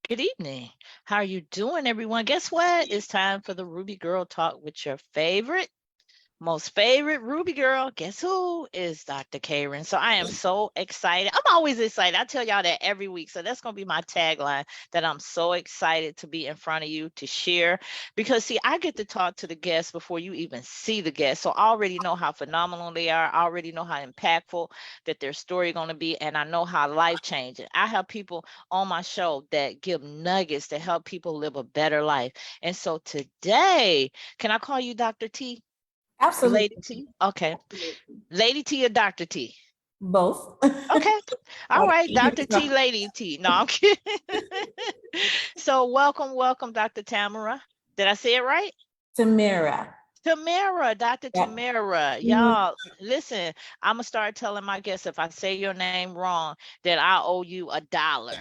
Good evening. How are you doing, everyone? Guess what? It's time for the Ruby Girl Talk with your most favorite Ruby girl. Guess who is Dr. Karron? So I am so excited. I'm always excited. I tell y'all that every week. So that's going to be my tagline, that I'm so excited to be in front of you to share. Because, see, I get to talk to the guests before you even see the guests. So I already know how phenomenal they are. I already know how impactful that their story going to be. And I know how life changing. I have people on my show that give nuggets to help people live a better life. And so today, can I call you Dr. T? Lady Absolutely. T? Okay. Lady T or Dr. T? Both. Okay. All right. Dr. T, So, Lady T. No, I'm kidding. So welcome, Dr. Tamara. Did I say it right? Tamira. Tamirah, Dr. Yeah. Tamirah. Mhm. Y'all, listen, I'm going to start telling my guests if I say your name wrong, that I owe you $1.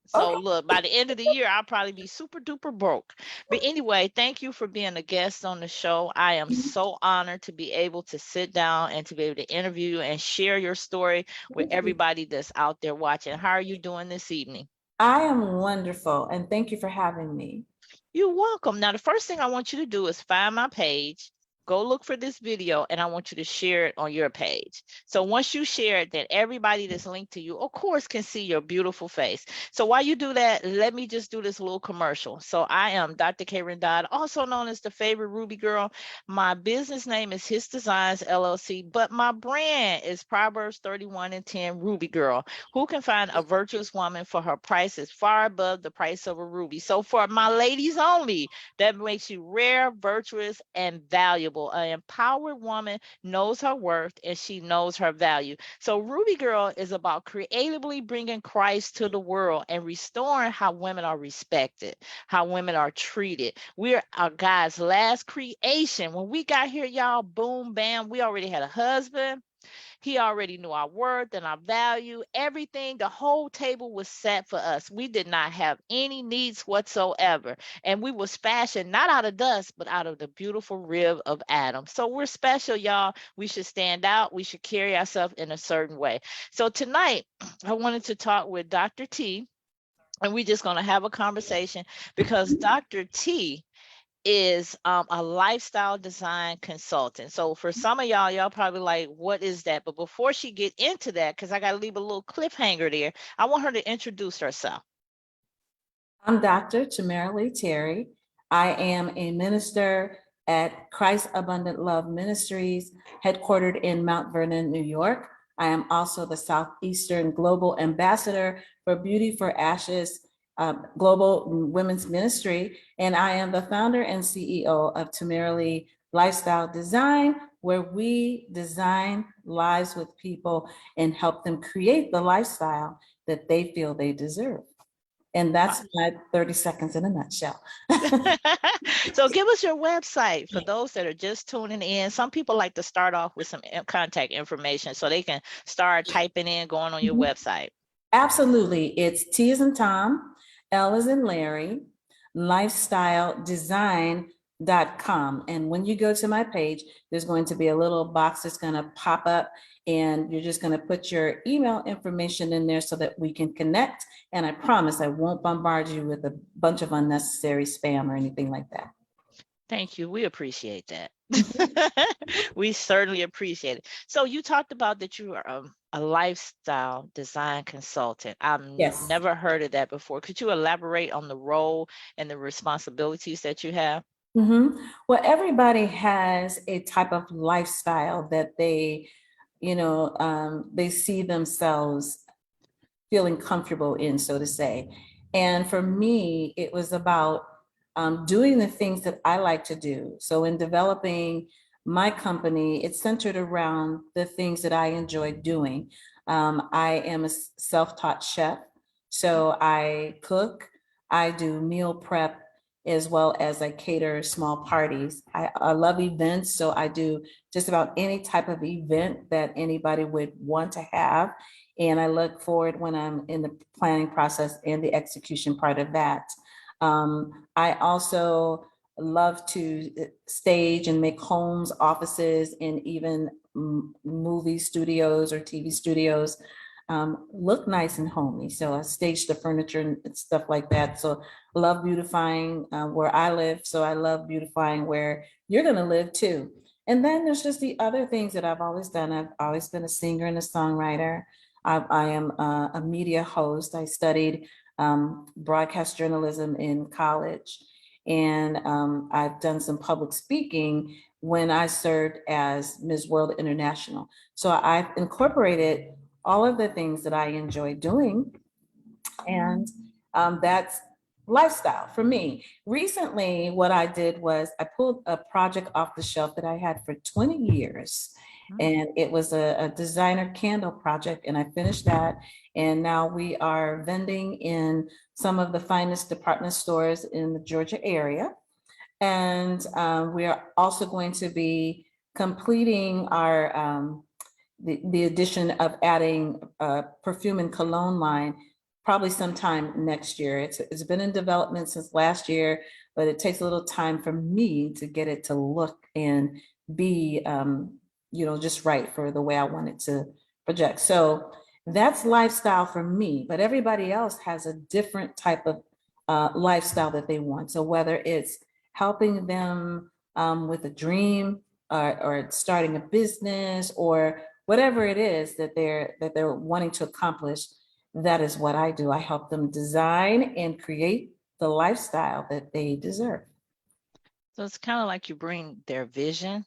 So Okay. look, by the end of the year, I'll probably be super duper broke. But anyway, thank you for being a guest on the show. I am so honored to be able to sit down and to be able to interview you and share your story with Thank you. everybody that's out there watching. How are you doing this evening? I am wonderful, and thank you for having me. You're welcome. Now, the first thing I want you to do is find my page, go look for this video, and I want you to share it on your page. So once you share it, then everybody that's linked to you, of course, can see your beautiful face. So while you do that, let me just do this little commercial. So I am Dr. Karron Dodd, also known as the favorite Ruby Girl. My business name is His Designs LLC, but my brand is Proverbs 31 and 10 Ruby Girl. Who can find a virtuous woman for her price is far above the price of a ruby. So for my ladies only, that makes you rare, virtuous, and valuable. An empowered woman knows her worth and she knows her value. So Ruby Girl is about creatively bringing Christ to the world and restoring how women are respected, how women are treated. We're our God's last creation. When we got here, y'all, boom, bam, we already had a husband. He already knew our worth and our value. Everything, the whole table was set for us. We did not have any needs whatsoever. And we was fashioned not out of dust, but out of the beautiful rib of Adam. So we're special, y'all. We should stand out. We should carry ourselves in a certain way. So tonight, I wanted to talk with Dr. T, and we're just going to have a conversation because Dr. T is a lifestyle design consultant. So for some of y'all probably like, what is that? But before she get into that, because I got to leave a little cliffhanger there, I want her to introduce herself. I'm Dr. Tamirah Leigh. I am a minister at Christ Abundant Love Ministries, headquartered in Mount Vernon, New York. I am also the Southeastern Global Ambassador for Beauty for Ashes Global Women's Ministry, and I am the founder and CEO of Tamirah Leigh Lifestyle Design, where we design lives with people and help them create the lifestyle that they feel they deserve. And that's my 30 seconds in a nutshell. So give us your website for those that are just tuning in. Some people like to start off with some contact information so they can start typing in, going on your website. Absolutely. It's T as in Tom, L as in Larry, lifestyledesign.com. And when you go to my page, there's going to be a little box that's going to pop up, and you're just going to put your email information in there so that we can connect. And I promise I won't bombard you with a bunch of unnecessary spam or anything like that. Thank you. We appreciate that. We certainly appreciate it. So you talked about that you are a lifestyle design consultant. I've Yes. never heard of that before. Could you elaborate on the role and the responsibilities that you have? Well, everybody has a type of lifestyle that they see themselves feeling comfortable in, so to say. And for me, it was about doing the things that I like to do. So in developing my company, it's centered around the things that I enjoy doing. I am a self-taught chef, so I cook, I do meal prep, as well as I cater small parties. I love events, so I do just about any type of event that anybody would want to have. And I look forward when I'm in the planning process and the execution part of that. I also love to stage and make homes, offices, and even movie studios or TV studios. look nice and homey. So I staged the furniture and stuff like that. So love beautifying where I live. So I love beautifying where you're going to live too. And then there's just the other things that I've always done. I've always been a singer and a songwriter. I am a media host. I studied broadcast journalism in college. And I've done some public speaking when I served as Ms. World International. So I've incorporated all of the things that I enjoy doing. And that's lifestyle for me. Recently, what I did was I pulled a project off the shelf that I had for 20 years. And it was a designer candle project, and I finished that. And now we are vending in some of the finest department stores in the Georgia area. And we are also going to be completing our the addition of adding a perfume and cologne line probably sometime next year. It's been in development since last year, but it takes a little time for me to get it to look and be just right for the way I want it to project. So that's lifestyle for me, but everybody else has a different type of lifestyle that they want. So whether it's helping them with a dream or starting a business or whatever it is that they're wanting to accomplish, that is what I do. I help them design and create the lifestyle that they deserve. So it's kind of like you bring their vision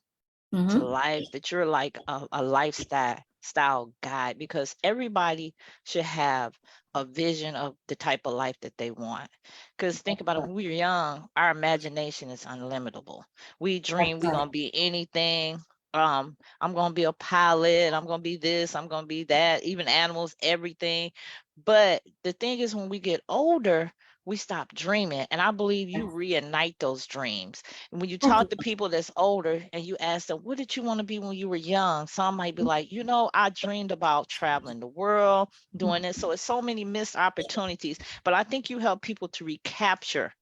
to Mhm. life, that you're like a lifestyle guide, because everybody should have a vision of the type of life that they want. Because think about it, when we're young, our imagination is unlimitable. We dream we're gonna be anything. I'm gonna be a pilot, I'm gonna be this, I'm gonna be that, even animals, everything. But the thing is, when we get older, we stop dreaming. And I believe you reignite those dreams. And when you talk to people that's older and you ask them, what did you want to be when you were young? Some might be like, I dreamed about traveling the world, doing this. So it's so many missed opportunities. But I think you help people to recapture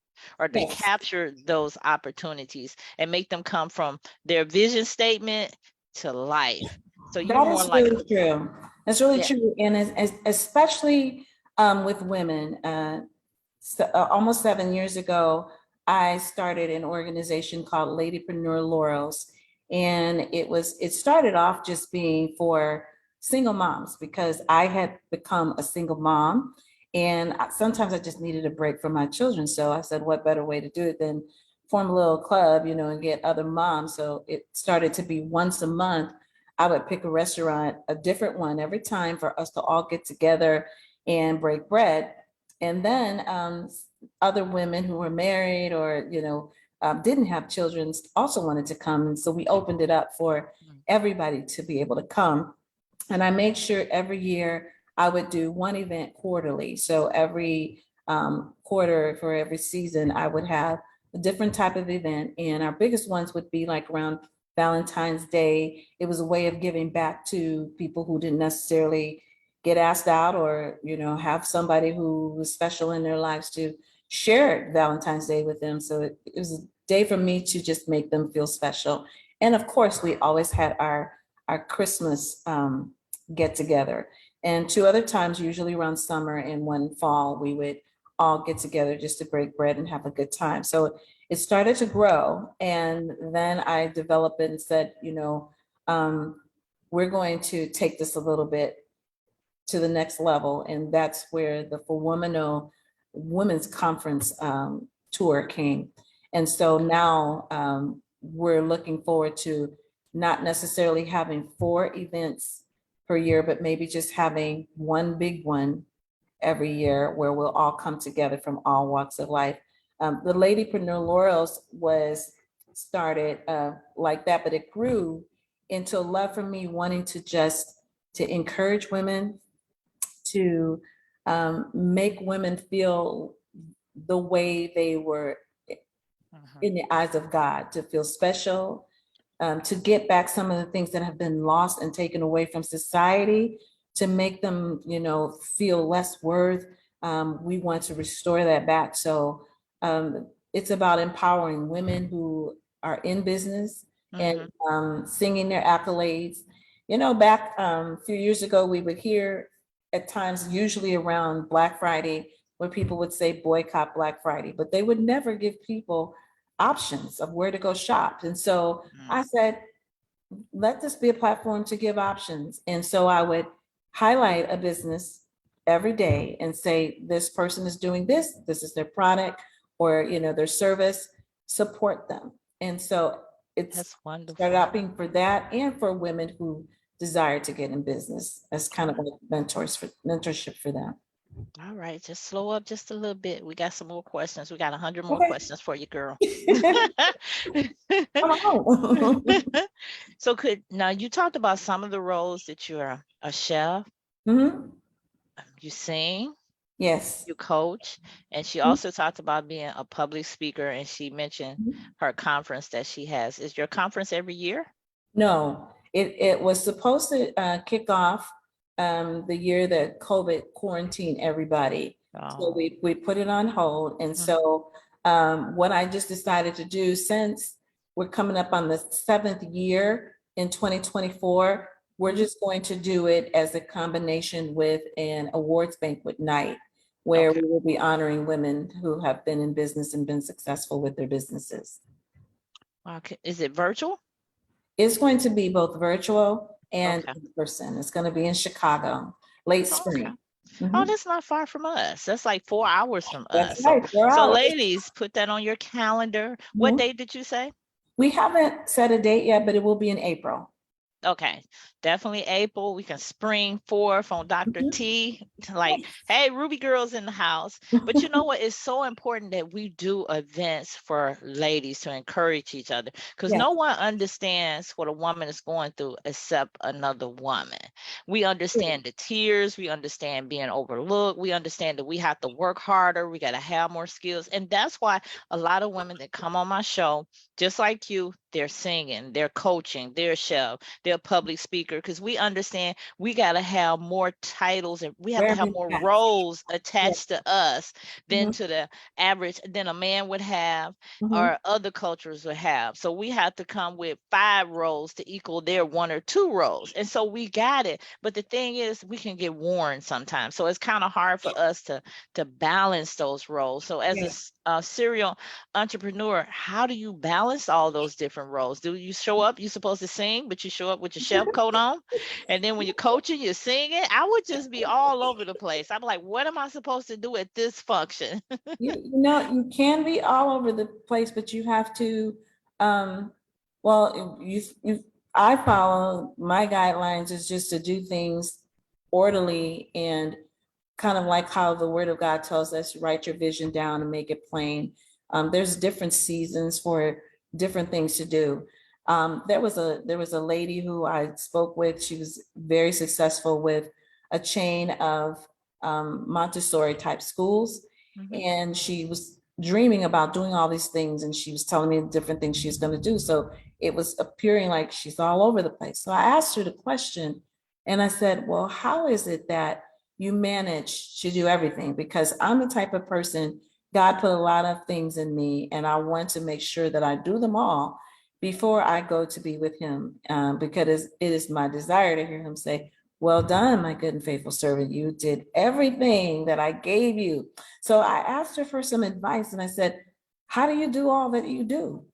or to Yes. capture those opportunities and make them come from their vision statement to life. So you're That more is like, really true. That's really yeah. true. And especially with women, almost 7 years ago, I started an organization called Ladypreneur Laurels. And it started off just being for single moms because I had become a single mom. And sometimes I just needed a break from my children. So I said, what better way to do it than form a little club, and get other moms. So it started to be once a month. I would pick a restaurant, a different one every time for us to all get together and break bread. And then other women who were married or, didn't have children also wanted to come. And so we opened it up for everybody to be able to come. And I made sure every year I would do one event quarterly. So every quarter for every season, I would have a different type of event. And our biggest ones would be like around Valentine's Day. It was a way of giving back to people who didn't necessarily get asked out or, have somebody who was special in their lives to share Valentine's Day with them. So it was a day for me to just make them feel special. And of course, we always had our Christmas get together. And two other times, usually around summer and one fall, we would all get together just to break bread and have a good time. So it started to grow. And then I developed it and said, we're going to take this a little bit to the next level. And that's where the For Women's Conference tour came. And so now we're looking forward to not necessarily having 4 events per year, but maybe just having one big one every year where we'll all come together from all walks of life. The Ladypreneur Laurels was started like that, but it grew into a love for me wanting to encourage women, to make women feel the way they were in the eyes of God, to feel special, to get back some of the things that have been lost and taken away from society, to make them, feel less worth. We want to restore that back. So it's about empowering women who are in business and singing their accolades. Back a few years ago, we would hear at times, usually around Black Friday, where people would say boycott Black Friday, but they would never give people options of where to go shop. And so I said, let this be a platform to give options. And so I would highlight a business every day and say, this person is doing this, this is their product, or, you know, their service, support them. And so it's That's wonderful. started out being for that and for women who desire to get in business as kind of like mentorship for them. All right, just slow up just a little bit. We got some more questions. We got 100 more Okay. questions for you, girl. Come on. So now you talked about some of the roles that you're a chef, Mhm. you sing, Yes. you coach, and she Mhm. also talked about being a public speaker, and she mentioned Mhm. her conference that she has. Is your conference every year? No, it was supposed to kick off the year that COVID quarantined everybody. So Oh, we put it on hold. And Mhm. so what I just decided to do, since we're coming up on the 7th year in 2024, we're just going to do it as a combination with an awards banquet night, where Okay. we will be honoring women who have been in business and been successful with their businesses. Okay. Is it virtual? It's going to be both virtual and Okay. in person. It's going to be in Chicago, late Okay. spring. Oh, Mhm. that's not far from us. That's like 4 hours from That's us. right, 4 hours. Ladies, put that on your calendar. What Mhm. date did you say? We haven't set a date yet, but it will be in April. Okay, definitely April. We can spring forth on Dr. Mhm. T. Like, hey, Ruby girls in the house. But you know what? It's so important that we do events for ladies to encourage each other, because Yes. no one understands what a woman is going through except another woman. We understand the tears. We understand being overlooked. We understand that we have to work harder. We got to have more skills. And that's why a lot of women that come on my show, just like you, they're singing, they're coaching, they're a chef, they're a public speaker, because we understand we got to have more titles and we have to have Wearing more hats. roles Yes. attached to us than Mhm. to the average, than a man would have Mhm. or other cultures would have. So we have to come with 5 roles to equal their 1 or 2 roles. And so we got it. But the thing is, we can get worn sometimes. So it's kind of hard for us to balance those roles. So as Yes. a serial entrepreneur, how do you balance all those different roles? Do you show up, you're supposed to sing, but you show up with your chef coat on? And then when you're coaching, you're singing? I would just be all over the place. I'm like, what am I supposed to do at this function? You know, you can be all over the place, but you have to, well, I follow my guidelines is just to do things orderly and kind of like how the word of God tells us, write your vision down and make it plain. There's different seasons for different things to do. There was a lady who I spoke with. She was very successful with a chain of Montessori type schools. Mhm. And she was dreaming about doing all these things. And she was telling me the different things she's going to do. So it was appearing like she's all over the place. So I asked her the question and I said, well, how is it that you manage to do everything? Because I'm the type of person, God put a lot of things in me, and I want to make sure that I do them all before I go to be with him, because it is my desire to hear him say, well done, my good and faithful servant. You did everything that I gave you. So I asked her for some advice and I said, how do you do all that you do?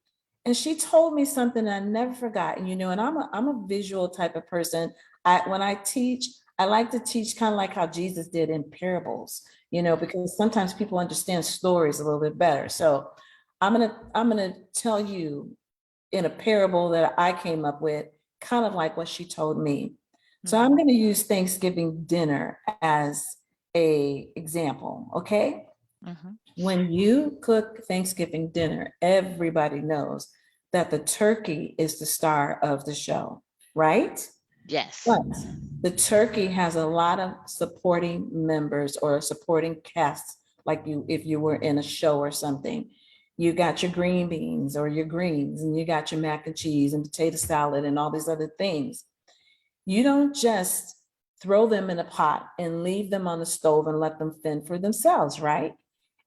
And she told me something I never forgot. And, and I'm a visual type of person. When I teach, I like to teach kind of like how Jesus did in parables, because sometimes people understand stories a little bit better. So I'm gonna tell you in a parable that I came up with, kind of like what she told me. So I'm going to use Thanksgiving dinner as a example, okay? Mhm. When you cook Thanksgiving dinner, everybody knows that the turkey is the star of the show, right? Yes. But the turkey has a lot of supporting members or supporting casts, like if you were in a show or something. You got your green beans or your greens, and you got your mac and cheese and potato salad and all these other things. You don't just throw them in a pot and leave them on the stove and let them fend for themselves, right?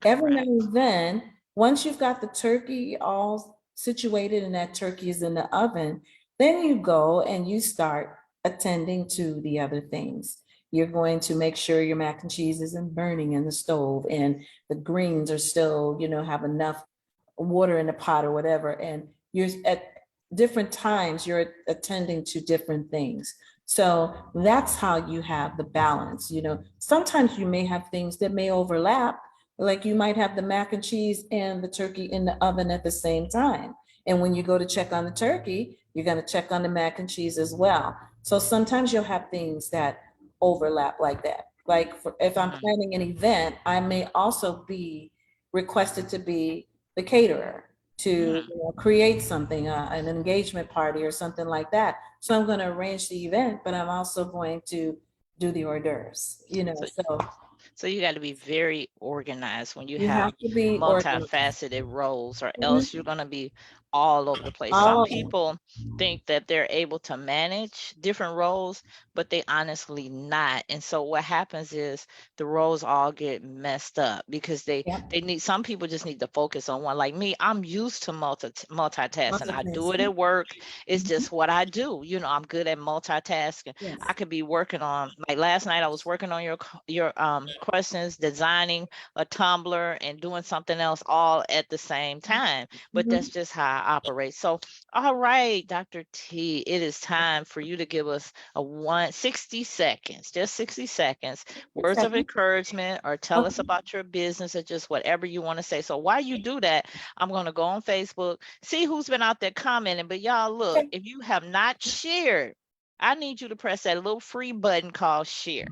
Every now Correct. and then, once you've got the turkey all situated and that turkey is in the oven, then you go and you start attending to the other things. You're going to make sure your mac and cheese isn't burning in the stove and the greens are still, have enough water in the pot or whatever. And you're at different times, you're attending to different things. So that's how you have the balance. Sometimes you may have things that may overlap, like you might have the mac and cheese and the turkey in the oven at the same time. And when you go to check on the turkey, you're going to check on the mac and cheese as well. So sometimes you'll have things that overlap like that. Like if I'm planning an event, I may also be requested to be the caterer to create something, an engagement party or something like that. So I'm going to arrange the event, but I'm also going to do the hors d'oeuvres, So you got to be very organized when you you have have to be organized. multifaceted roles, or Mhm. else you're going to be all over the place. All Some over. people think that they're able to manage different roles, but they honestly not. And so what happens is the roles all get messed up because they need, some people just need to focus on one. Like me, I'm used to multitasking. I do it at work. It's just what I do. I'm good at multitasking. Yes. I could be working on, like last night I was working on your questions, designing a tumbler and doing something else all at the same time. But that's just how I operate. So, all right, Dr. T, it is time for you to give us 60 seconds, just 60 seconds, words of encouragement, or tell us about your business, or just whatever you want to say. So while you do that, I'm going to go on Facebook, see who's been out there commenting. But y'all, look, if you have not shared, I need you to press that little free button called share.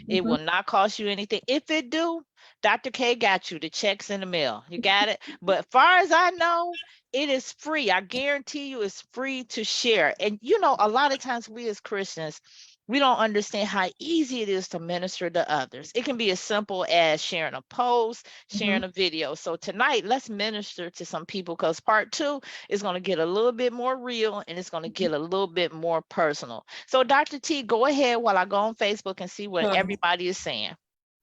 It will not cost you anything. If it do, Dr. K got you. The check's in the mail. You got it? But far as I know, it is free. I guarantee you it's free to share. And a lot of times we as Christians, we don't understand how easy it is to minister to others. It can be as simple as sharing a post, sharing a video. So tonight, let's minister to some people, because part 2 is going to get a little bit more real, and it's going to get a little bit more personal. So Dr. T, go ahead while I go on Facebook and see what everybody is saying.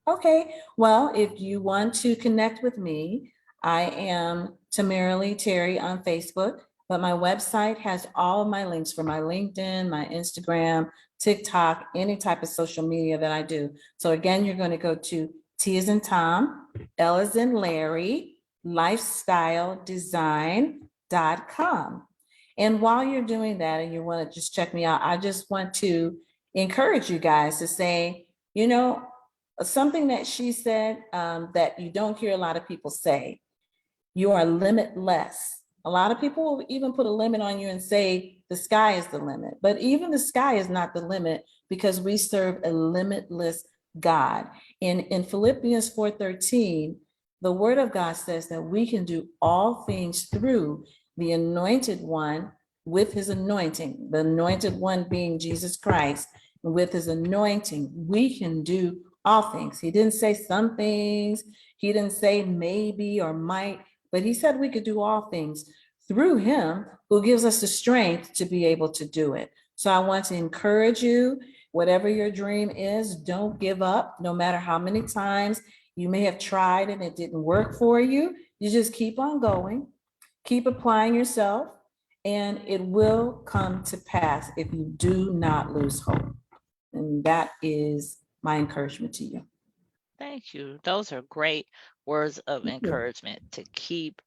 Okay, well, if you want to connect with me, I am Tamirah Leigh Terry on Facebook, but my website has all of my links for my LinkedIn, my Instagram, TikTok, any type of social media that I do. So again, you're going to go to T as in Tom, L as in Larry, lifestyledesign.com. And while you're doing that and you want to just check me out, I just want to encourage you guys to say, something that she said that you don't hear a lot of people say: you are limitless. A lot of people will even put a limit on you and say the sky is the limit, but even the sky is not the limit, because we serve a limitless God. In Philippians 4:13, the word of God says that we can do all things through the anointed one, with his anointing, the anointed one being Jesus Christ. With his anointing, we can do all things. He didn't say some things. He didn't say maybe or might, but he said we could do all things through him who gives us the strength to be able to do it. So I want to encourage you, whatever your dream is, don't give up. No matter how many times you may have tried and it didn't work for you, you just keep on going, keep applying yourself, and it will come to pass if you do not lose hope. And that is my encouragement to you. Thank you. Those are great words of encouragement to keep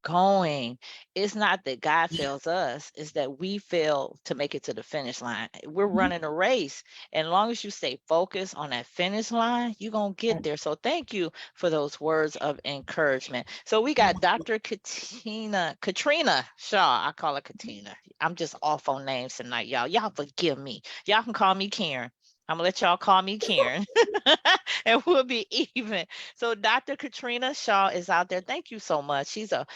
going. It's not that God fails us, it's that we fail to make it to the finish line. We're running a race, and as long as you stay focused on that finish line, you're going to get there. So thank you for those words of encouragement. So we got Dr. Katrina Shaw. I call her Katina. I'm just off on names tonight, y'all. Y'all forgive me. Y'all can call me Karen. I'm gonna let y'all call me Karen and we'll be even. So Dr. Katrina Shaw is out there. Thank you so much. She's a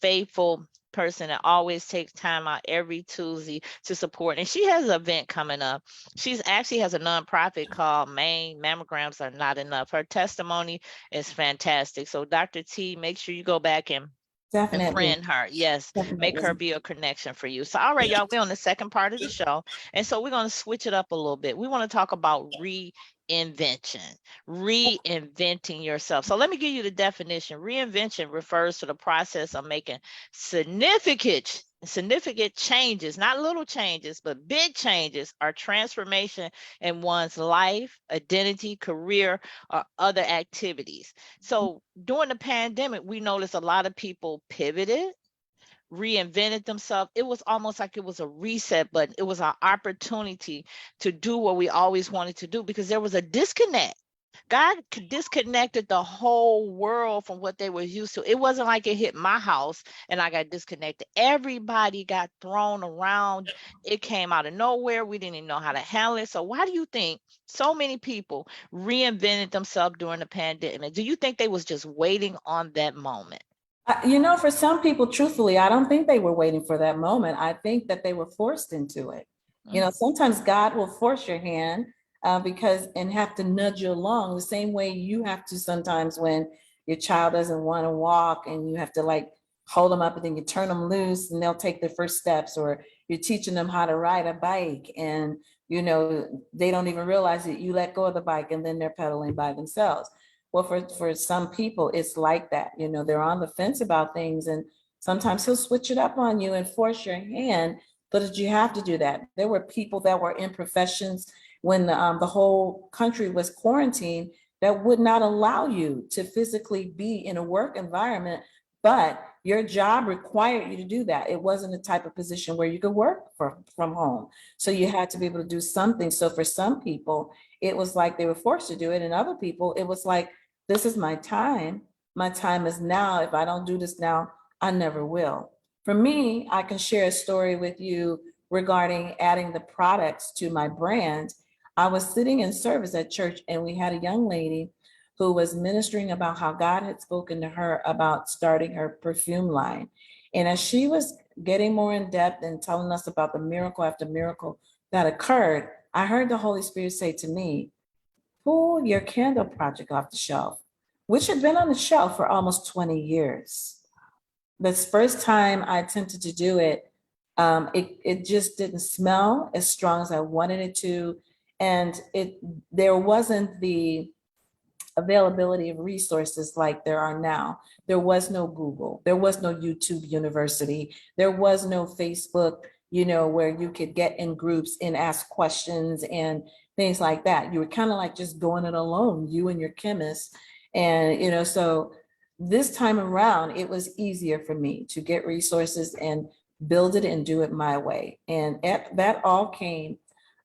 faithful person that always takes time out every Tuesday to support. And she has an event coming up. She's actually has a nonprofit called Maine Mammograms Are Not Enough. Her testimony is fantastic. So Dr. T, make sure you go back and friend her. Yes. Definitely. Make her be a connection for you. So, all right, y'all, we're on the second part of the show. And so we're going to switch it up a little bit. We want to talk about reinvention, reinventing yourself. So let me give you the definition. Reinvention refers to the process of making significant significant changes, not little changes, but big changes, are transformation in one's life, identity, career, or other activities. So during the pandemic, we noticed a lot of people pivoted, reinvented themselves. It was almost like it was a reset button. It was an opportunity to do what we always wanted to do, because there was a disconnect. God disconnected the whole world from what they were used to. It wasn't like it hit my house and I got disconnected. Everybody got thrown around. It came out of nowhere. We didn't even know how to handle it. So why do you think so many people reinvented themselves during the pandemic? Do you think they was just waiting on that moment? For some people, truthfully, I don't think they were waiting for that moment. I think that they were forced into it. Sometimes God will force your hand and have to nudge you along the same way you have to sometimes when your child doesn't want to walk and you have to like hold them up and then you turn them loose and they'll take their first steps, or you're teaching them how to ride a bike and they don't even realize that you let go of the bike and then they're pedaling by themselves. Well, for some people, it's like that. They're on the fence about things, and sometimes he'll switch it up on you and force your hand, so that you have to do that. There were people that were in professions when the whole country was quarantined that would not allow you to physically be in a work environment, but your job required you to do that. It wasn't a type of position where you could work from home. So you had to be able to do something. So for some people, it was like they were forced to do it. And other people, it was like, this is my time. My time is now. If I don't do this now, I never will. For me, I can share a story with you regarding adding the products to my brand. I was sitting in service at church and we had a young lady who was ministering about how God had spoken to her about starting her perfume line. And as she was getting more in depth and telling us about the miracle after miracle that occurred, I heard the Holy Spirit say to me, pull your candle project off the shelf, which had been on the shelf for almost 20 years. This first time I attempted to do it, it just didn't smell as strong as I wanted it to. And there wasn't the availability of resources like there are now. There was no Google, there was no YouTube University, there was no Facebook, where you could get in groups and ask questions and things like that. You were kind of like just going it alone, you and your chemist. And, so this time around, it was easier for me to get resources and build it and do it my way. And that all came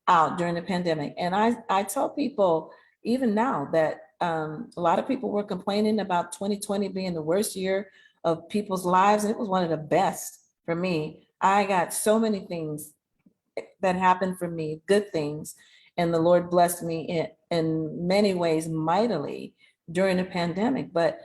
out during the pandemic. And I tell people even now that a lot of people were complaining about 2020 being the worst year of people's lives. And it was one of the best for me. I got so many things that happened for me, good things. And the Lord blessed me in many ways mightily during the pandemic. But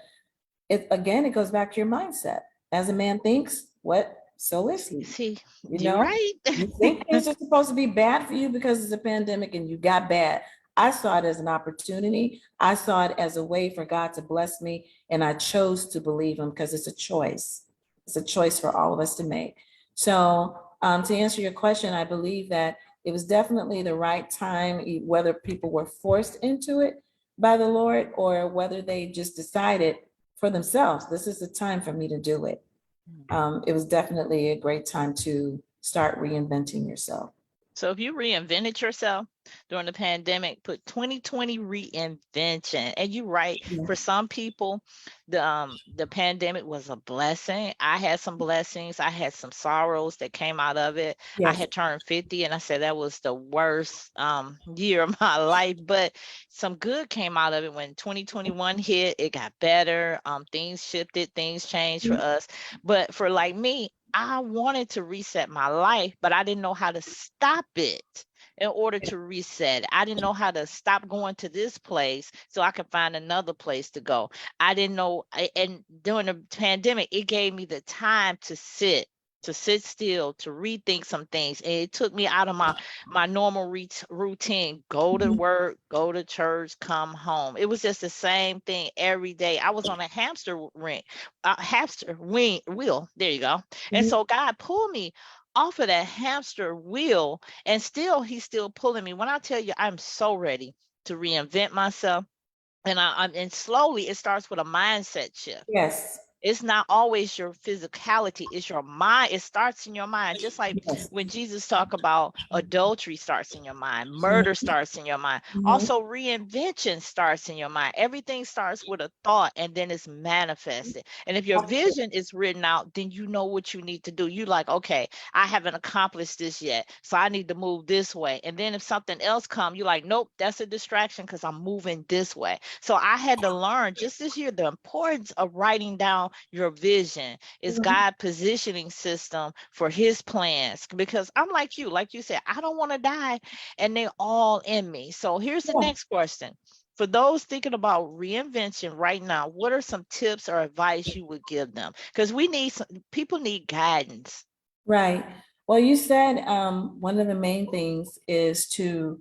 it goes back to your mindset. As a man thinks, what? So is he. See, you're right. You think things are supposed to be bad for you because it's a pandemic and you got bad. I saw it as an opportunity. I saw it as a way for God to bless me. And I chose to believe him because it's a choice. It's a choice for all of us to make. So to answer your question, I believe that it was definitely the right time, whether people were forced into it by the Lord or whether they just decided for themselves, this is the time for me to do it. It was definitely a great time to start reinventing yourself. So if you reinvented yourself during the pandemic, put 2020 reinvention. And you're right. Yeah. For some people, the pandemic was a blessing. I had some blessings. I had some sorrows that came out of it. Yes. I had turned 50 and I said that was the worst year of my life, but some good came out of it. When 2021 hit, it got better. Things shifted, things changed for us. But for like me, I wanted to reset my life, but I didn't know how to stop it in order to reset. I didn't know how to stop going to this place so I could find another place to go. I didn't know. And during the pandemic, it gave me the time to sit still, to rethink some things. And it took me out of my normal routine, go to work, go to church, come home. It was just the same thing every day. I was on a hamster wheel. There you go. And so God pulled me off of that hamster wheel, and he's still pulling me. When I tell you, I'm so ready to reinvent myself. And and slowly it starts with a mindset shift. Yes. It's not always your physicality, it's your mind. It starts in your mind. Just like Yes. when Jesus talked about adultery starts in your mind, murder starts in your mind. Mhm. Also, reinvention starts in your mind. Everything starts with a thought and then it's manifested. And if your vision is written out, then you know what you need to do. You like, okay, I haven't accomplished this yet, so I need to move this way. And then if something else comes, you're like, nope, that's a distraction because I'm moving this way. So I had to learn just this year the importance of writing down your vision. Is Mhm. God positioning system for his plans? Because I'm like you said, I don't want to die and they're all in me. So here's the Yeah. next question. For those thinking about reinvention right now, what are some tips or advice you would give them? Because people need guidance. Right. Well, you said one of the main things is to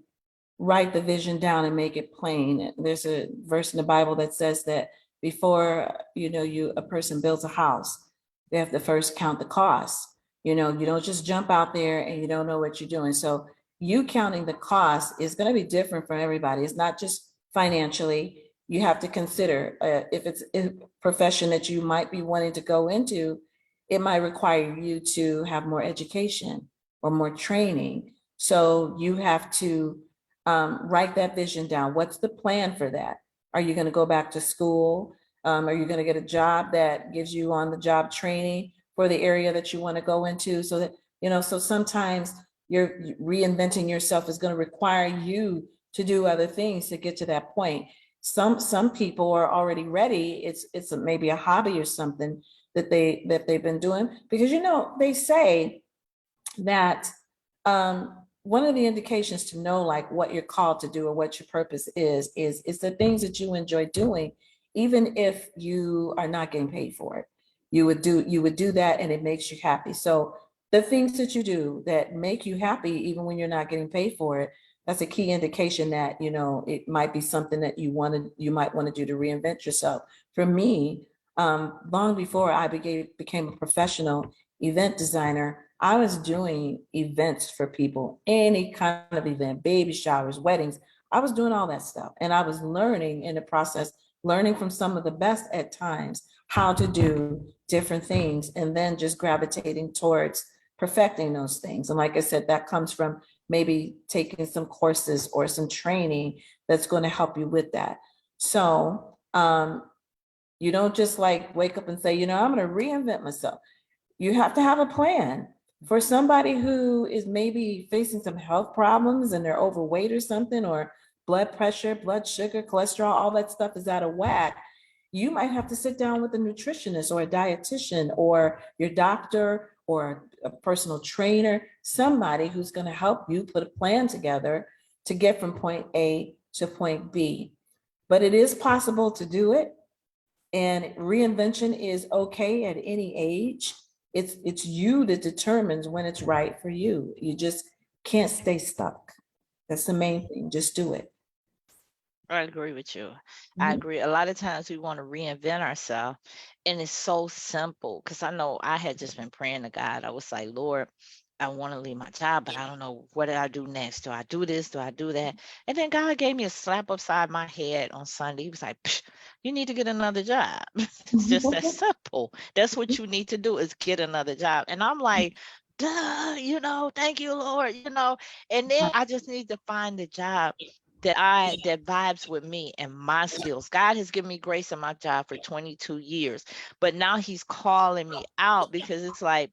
write the vision down and make it plain. There's a verse in the Bible that says that before a person builds a house, they have to first count the cost. You don't just jump out there and you don't know what you're doing. So you counting the cost is going to be different for everybody. It's not just financially. You have to consider if it's a profession that you might be wanting to go into, it might require you to have more education or more training. So you have to write that vision down. What's the plan for that? Are you going to go back to school? Are you going to get a job that gives you on the job training for the area that you want to go into? So that, so sometimes you're reinventing yourself is going to require you to do other things to get to that point. Some people are already ready. It's maybe a hobby or something that they've been doing, because they say that one of the indications to know like what you're called to do or what your purpose is the things that you enjoy doing, even if you are not getting paid for it. You would do that and it makes you happy. So the things that you do that make you happy even when you're not getting paid for it, that's a key indication that it might be something that you might want to do to reinvent yourself. For me, long before I became a professional event designer, I was doing events for people, any kind of event, baby showers, weddings. I was doing all that stuff. And I was learning in the process, learning from some of the best at times how to do different things, and then just gravitating towards perfecting those things. And like I said, that comes from maybe taking some courses or some training that's going to help you with that. So you don't just like wake up and say, I'm going to reinvent myself. You have to have a plan. For somebody who is maybe facing some health problems and they're overweight or something, or blood pressure, blood sugar, cholesterol, all that stuff is out of whack, you might have to sit down with a nutritionist or a dietitian or your doctor or a personal trainer, somebody who's going to help you put a plan together to get from point A to point B. But it is possible to do it. And reinvention is okay at any age. It's you that determines when it's right for you. You just can't stay stuck. That's the main thing. Just do it. I agree with you. I Mhm. agree. A lot of times we want to reinvent ourselves, and it's so simple. Because I know I had just been praying to God. I was like, Lord, I want to leave my job, but I don't know what do I do next. Do I do this? Do I do that? And then God gave me a slap upside my head on Sunday. He was like, "Psh, you need to get another job." It's just that simple. That's what you need to do is get another job. And I'm like, duh, thank you, Lord, and then I just need to find the job that vibes with me and my skills. God has given me grace in my job for 22 years, but now he's calling me out because it's like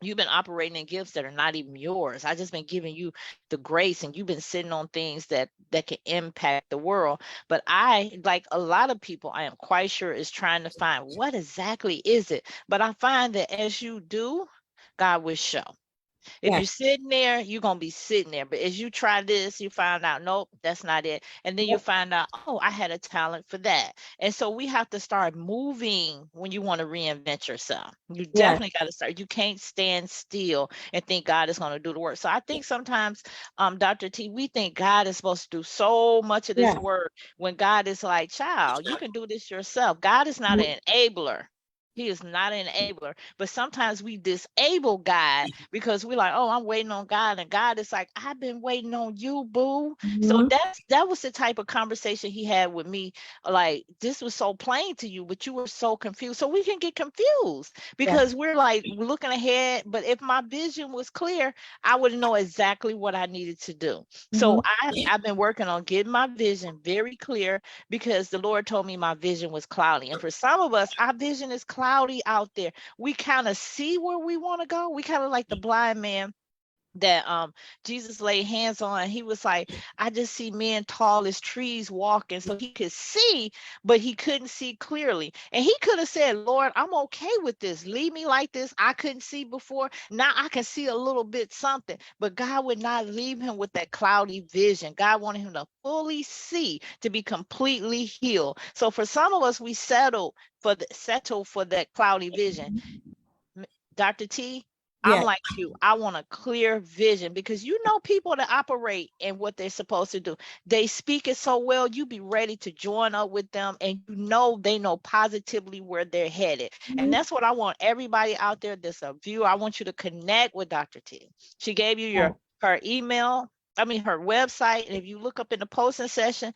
you've been operating in gifts that are not even yours. I just been giving you the grace and you've been sitting on things that can impact the world. But I, like a lot of people, I am quite sure is trying to find what exactly is it. But I find that as you do, God will show. If Yeah. you're sitting there, you're gonna be sitting there. But as you try this, you find out, nope, that's not it. And then you find out, oh, I had a talent for that. And so we have to start moving when you want to reinvent yourself. You Yeah. definitely got to start. You can't stand still and think God is going to do the work. So I think sometimes, Dr. T, we think God is supposed to do so much of this Yeah. work when God is like, child, you can do this yourself. God is not an enabler. He is not an enabler. But sometimes we disable God because we're like, oh, I'm waiting on God. And God is like, I've been waiting on you, boo. So Mhm. that was the type of conversation he had with me. Like, this was so plain to you, but you were so confused. So we can get confused Yeah. because we're like looking ahead. But if my vision was clear, I would know exactly what I needed to do. So Mhm. I've been working on getting my vision very clear because the Lord told me my vision was cloudy. And for some of us, our vision is cloudy out there. We kind of see where we want to go. We kind of like the blind man that Jesus laid hands on. He was like, I just see men tall as trees walking. So he could see, but he couldn't see clearly. And he could have said, Lord, I'm okay with this. Leave me like this. I couldn't see before. Now I can see a little bit something. But God would not leave him with that cloudy vision. God wanted him to fully see, to be completely healed. So for some of us, we settle for that cloudy vision. Dr. T, I'm Yeah. like you. I want a clear vision because you know people that operate in what they're supposed to do. They speak it so well, you be ready to join up with them and you know they know positively where they're headed. And Mhm. that's what I want everybody out there that's a viewer. I want you to connect with Dr. T. She gave you Yeah. her email, her website. And if you look up in the posting section,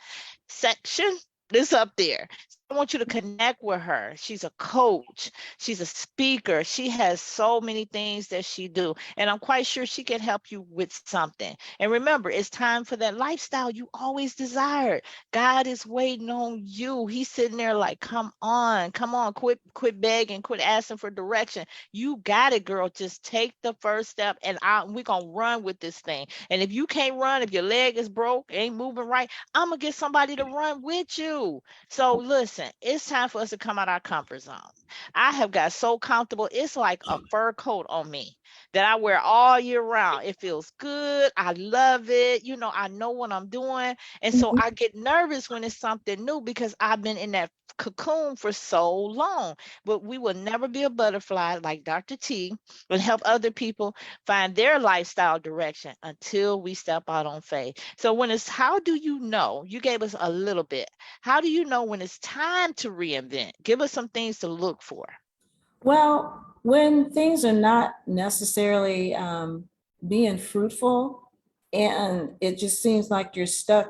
it's up there. I want you to connect with her. She's a coach. She's a speaker. She has so many things that she do. And I'm quite sure she can help you with something. And remember, it's time for that lifestyle you always desired. God is waiting on you. He's sitting there like, come on, quit begging, quit asking for direction. You got it, girl. Just take the first step and we're going to run with this thing. And if you can't run, if your leg is broke, ain't moving right, I'm going to get somebody to run with you. So listen, it's time for us to come out our comfort zone. I have got so comfortable. It's like a fur coat on me that I wear all year round. It feels good. I love it. I know what I'm doing. And so Mhm. I get nervous when it's something new because I've been in that cocoon for so long. But we will never be a butterfly like Dr. T and help other people find their lifestyle direction until we step out on faith. So how do you know? You gave us a little bit. How do you know when it's time to reinvent? Give us some things to look for. Well, when things are not necessarily being fruitful and it just seems like you're stuck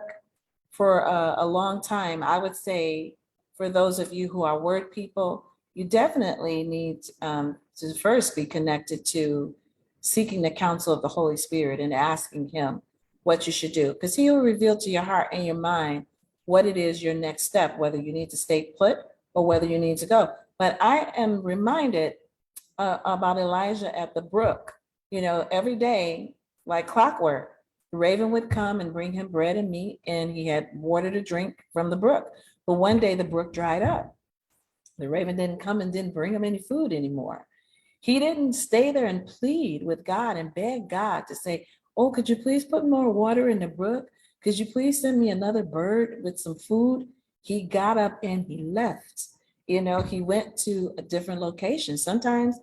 for a long time, I would say for those of you who are word people, you definitely need to first be connected to seeking the counsel of the Holy Spirit and asking Him what you should do, because He will reveal to your heart and your mind what it is your next step, whether you need to stay put or whether you need to go. But I am reminded about Elijah at the brook. Every day, like clockwork, the raven would come and bring him bread and meat, and he had water to drink from the brook. But one day the brook dried up. The raven didn't come and didn't bring him any food anymore. He didn't stay there and plead with God and beg God to say, oh, could you please put more water in the brook? Could you please send me another bird with some food? He got up and he left. He went to a different location. Sometimes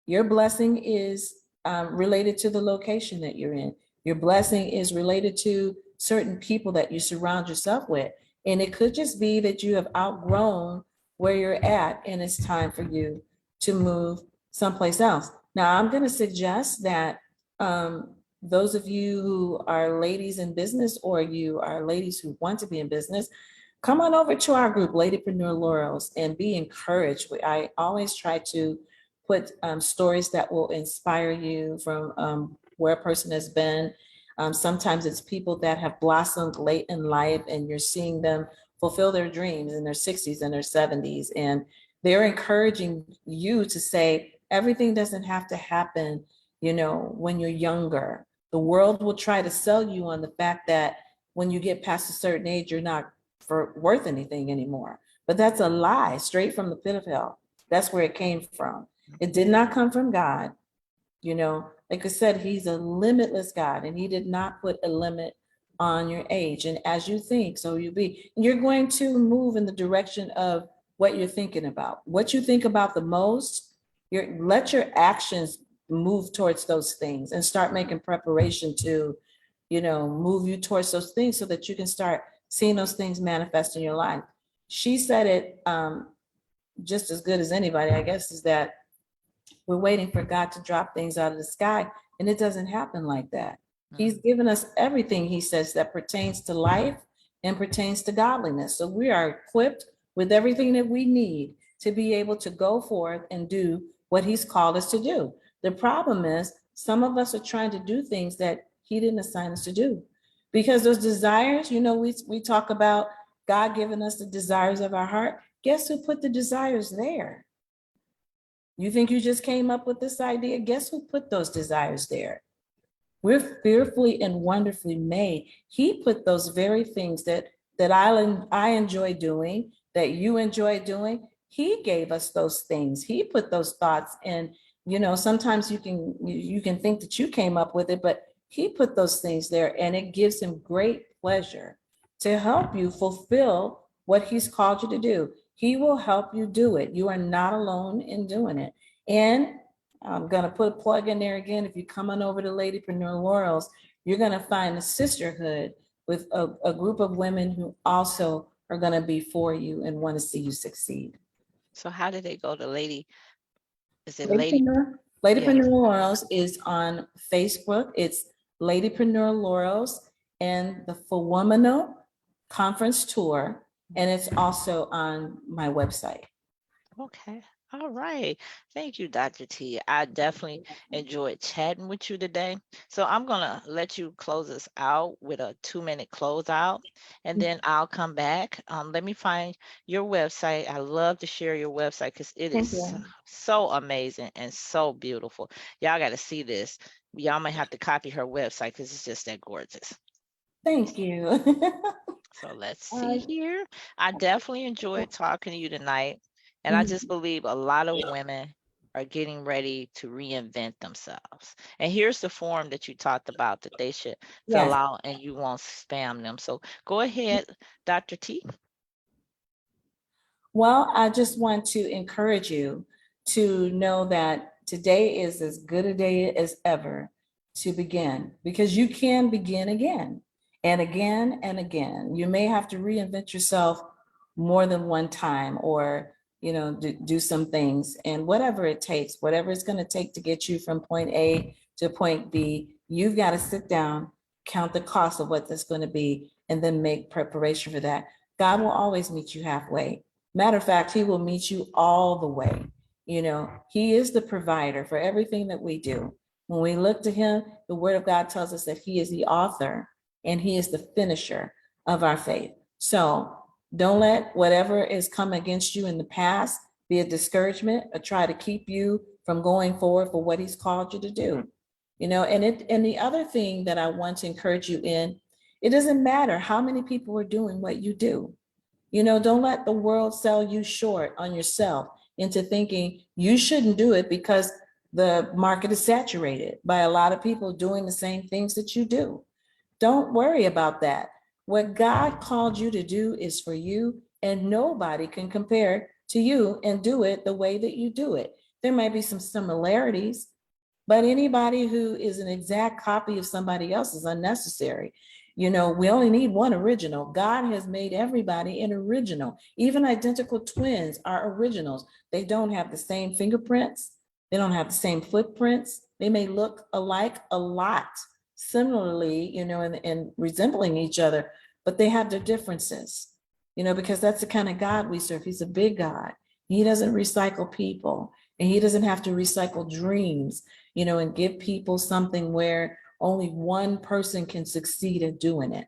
your blessing is related to the location that you're in. Your blessing is related to certain people that you surround yourself with. And it could just be that you have outgrown where you're at and it's time for you to move someplace else. Now, I'm going to suggest that those of you who are ladies in business or you are ladies who want to be in business, come on over to our group, Ladypreneur Laurels, and be encouraged. I always try to put stories that will inspire you from where a person has been. Sometimes it's people that have blossomed late in life and you're seeing them fulfill their dreams in their 60s and their 70s. And they're encouraging you to say, everything doesn't have to happen, when you're younger. The world will try to sell you on the fact that when you get past a certain age, you're not worth anything anymore. But that's a lie straight from the pit of hell. That's where it came from. It did not come from God. Like I said, He's a limitless God, and He did not put a limit on your age. And as you think, so you be. You're going to move in the direction of what you're thinking about. What you think about the most, let your actions move towards those things and start making preparation to, move you towards those things so that you can start seeing those things manifest in your life. She said it just as good as anybody, I guess, is that we're waiting for God to drop things out of the sky, and it doesn't happen like that. He's given us everything, he says, that pertains to life and pertains to godliness. So we are equipped with everything that we need to be able to go forth and do what he's called us to do. The problem is some of us are trying to do things that he didn't assign us to do, because those desires, you know, we talk about God giving us the desires of our heart. Guess who put the desires there? You think you just came up with this idea? Guess who put those desires there? We're fearfully and wonderfully made. He put those very things that I enjoy doing, that you enjoy doing. He gave us those things. He put those thoughts in. You know, sometimes you can think that you came up with it, but he put those things there, and it gives him great pleasure to help you fulfill what he's called you to do. He will help you do it. You are not alone in doing it. And I'm going to put a plug in there again. If you come on over to Ladypreneur Laurels, you're going to find a sisterhood with a group of women who also are going to be for you and want to see you succeed. So how did they go to Lady? Is it Ladypreneur Laurels is on Facebook. It's Ladypreneur Laurels and the Phenomenal Conference Tour. And it's also on my website. Okay. All right. Thank you, Dr. T. I definitely enjoyed chatting with you today. So I'm going to let you close us out with a 2-minute closeout, and then I'll come back. Let me find your website. I love to share your website because it is so amazing and so beautiful. Y'all got to see this. Y'all might have to copy her website because it's just that gorgeous. Thank you. So let's see here. I definitely enjoyed talking to you tonight. And I just believe a lot of women are getting ready to reinvent themselves. And here's the form that you talked about that they should fill out, and you won't spam them. So go ahead, Dr. T. Well, I just want to encourage you to know that today is as good a day as ever to begin, because you can begin again and again and again. You may have to reinvent yourself more than one time, or do some things, and whatever it takes, whatever it's going to take to get you from point A to point B, you've got to sit down, count the cost of what that's going to be, and then make preparation for that. God will always meet you halfway. Matter of fact, he will meet you all the way. He is the provider for everything that we do. When we look to him, the word of God tells us that he is the author and he is the finisher of our faith. So don't let whatever is come against you in the past be a discouragement or try to keep you from going forward for what he's called you to do. And the other thing that I want to encourage you in, it doesn't matter how many people are doing what you do. Don't let the world sell you short on yourself into thinking you shouldn't do it because the market is saturated by a lot of people doing the same things that you do. Don't worry about that. What God called you to do is for you, and nobody can compare to you and do it the way that you do it. There might be some similarities, but anybody who is an exact copy of somebody else is unnecessary. We only need one original. God has made everybody an original. Even identical twins are originals. They don't have the same fingerprints. They don't have the same footprints. They may look alike a lot, similarly, and resembling each other, but they have their differences, because that's the kind of God we serve. He's a big God. He doesn't recycle people, and he doesn't have to recycle dreams, and give people something where only one person can succeed at doing it.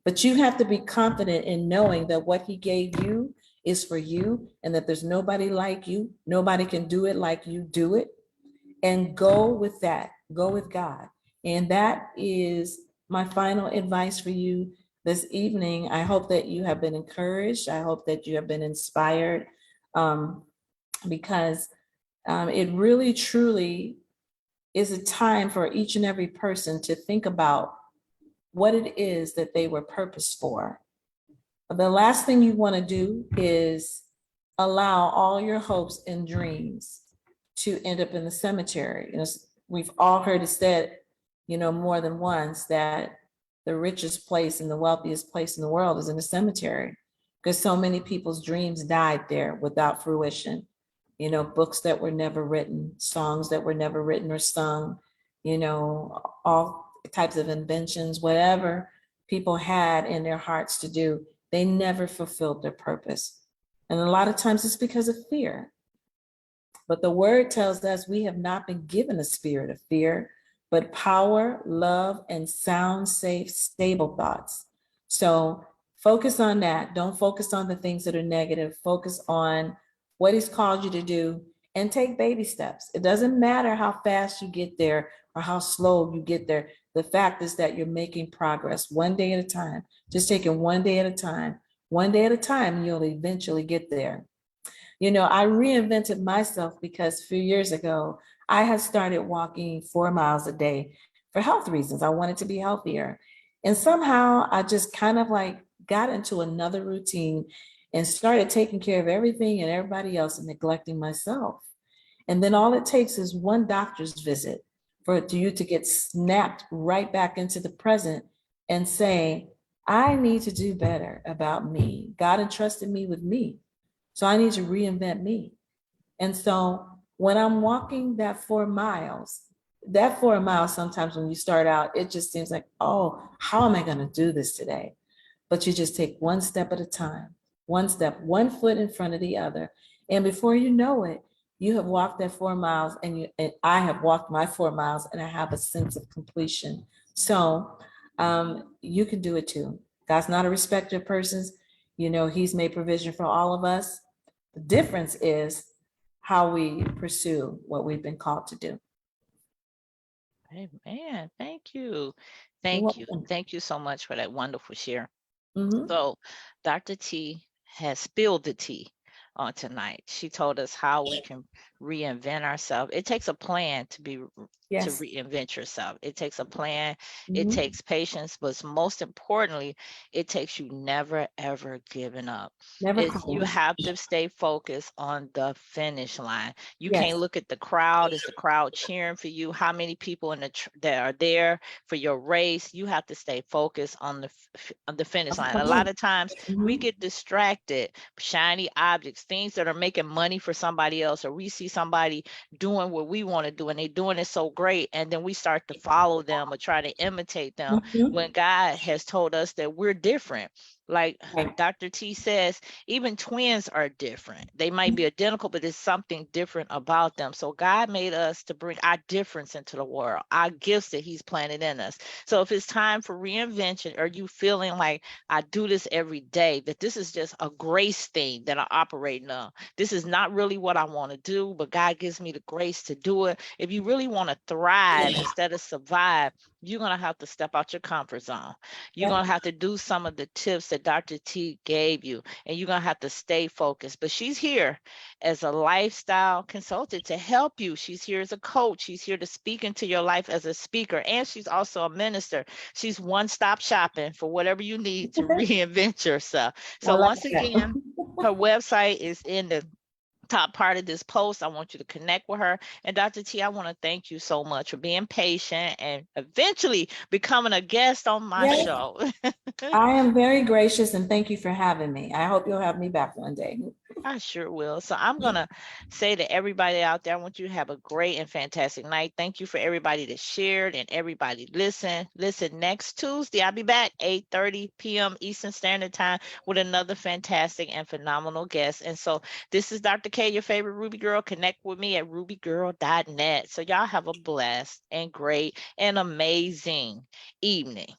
But you have to be confident in knowing that what he gave you is for you, and that there's nobody like you. Nobody can do it like you do it. And go with that. Go with God. And that is my final advice for you this evening. I hope that you have been encouraged. I hope that you have been inspired, because it really, truly is a time for each and every person to think about what it is that they were purposed for. The last thing you want to do is allow all your hopes and dreams to end up in the cemetery. We've all heard it said, more than once, that the richest place and the wealthiest place in the world is in the cemetery. because so many people's dreams died there without fruition. You know, books that were never written, songs that were never written or sung, you know, all types of inventions, whatever people had in their hearts to do, they never fulfilled their purpose. And a lot of times it's because of fear. But the word tells us we have not been given a spirit of fear, but power, love, and sound, safe, stable thoughts. So focus on that. Don't focus on the things that are negative. Focus on what he's called you to do and take baby steps. It doesn't matter how fast you get there or how slow you get there. The fact is that you're making progress one day at a time, just taking one day at a time. One day at a time, you'll eventually get there. You know, I reinvented myself because a few years ago, I had started walking 4 miles a day for health reasons. I wanted to be healthier. And somehow I just kind of like got into another routine and started taking care of everything and everybody else and neglecting myself. And then all it takes is one doctor's visit for you to get snapped right back into the present and say, I need to do better about me. God entrusted me with me. So I need to reinvent me. And so when I'm walking that 4 miles, sometimes when you start out, it just seems like, oh, how am I going to do this today? But you just take one step at a time, one step, one foot in front of the other. And before you know it, you have walked that 4 miles and I have walked my 4 miles and I have a sense of completion. So you can do it too. God's not a respecter of persons. You know, he's made provision for all of us. The difference is how we pursue what we've been called to do. Amen. Thank you. You're Thank you. welcome. Thank you so much for that wonderful share. Mhm. So Dr. T has spilled the tea on tonight. She told us how we can reinvent ourselves. It takes a plan to Yes. reinvent yourself. It takes a plan, it Mhm. takes patience, but most importantly, it takes you never ever giving up. Never It's you quitting. have to stay focused on the finish line. You Yes. can't look at the crowd. Is the crowd cheering for you? How many people that are there for your race? You have to stay focused on on the finish line. A lot of times we Mhm. get distracted, shiny objects, things that are making money for somebody else, or we see somebody doing what we want to do and they're doing it so great, and then we start to follow them or try to imitate them Mhm. when God has told us that we're different. Like Right. Dr. T says, even twins are different. They might be identical, but there's something different about them. So God made us to bring our difference into the world, our gifts that he's planted in us. So if it's time for reinvention, or you feeling like I do this every day, that this is just a grace thing that I operate on. This is not really what I want to do, but God gives me the grace to do it. If you really want to thrive instead of survive, you're going to have to step out your comfort zone. You're Yep. going to have to do some of the tips that Dr. T gave you, and you're going to have to stay focused. But she's here as a lifestyle consultant to help you. She's here as a coach. She's here to speak into your life as a speaker, and she's also a minister. She's one-stop shopping for whatever you need to reinvent yourself. I So like once that. again, her website is in the top part of this post. I want you to connect with her. And Dr. T, I want to thank you so much for being patient and eventually becoming a guest on my Yes, show. I am very gracious and thank you for having me. I hope you'll have me back one day. I sure will. So I'm going to say to everybody out there, I want you to have a great and fantastic night. Thank you for everybody that shared and everybody listen. Listen next Tuesday. I'll be back 8:30 p.m. Eastern Standard Time with another fantastic and phenomenal guest. And so this is Dr. K, your favorite Ruby Girl. Connect with me at rubygirl.net. So y'all have a blessed and great and amazing evening.